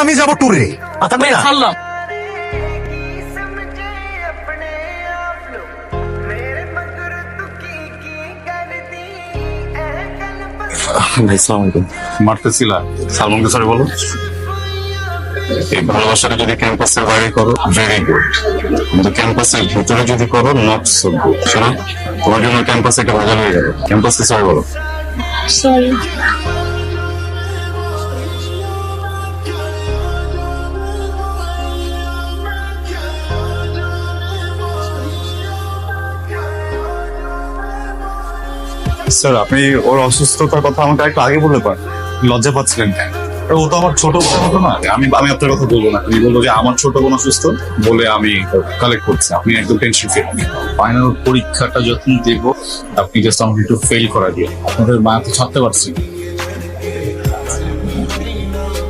আমি যাবো ট্যুরে। আচ্ছা ভাই না ছাড়লাম। ভাই সালাম আলাইকুম। মারতেছিলা সালমানকে সরি বলো। এই ভালোবাসাটা যদি ক্যাম্পাসের বাইরে করো ভেরি গুড, কিন্তু ক্যাম্পাসের ভিতরে যদি করো নট সো গুড। শোনো, তোমার জন্য ক্যাম্পাসে একটা ভেজাল হয়ে গেল। ক্যাম্পাসে সরি বলো। সরি। স্যার, আপনি ওর অসুস্থতার কথা আমাকে একটু আগে বলতে পারেন। লজ্জা পাচ্ছিলেন কেন? ও তো আমার ছোট বোন মতো না। আমি আমি আপনার কথা বলবো না, আমি বলবো যে আমার ছোট বোন অসুস্থ বলে আমি কালেক্ট করছি। আপনি একদম টেনশন ফ্রি। ফাইনাল পরীক্ষাটা যখন দেবো আপনি জাস্ট আমাকে একটু ফেল করা দিয়ে আপনাদের মা তো ছাড়তে পারছি।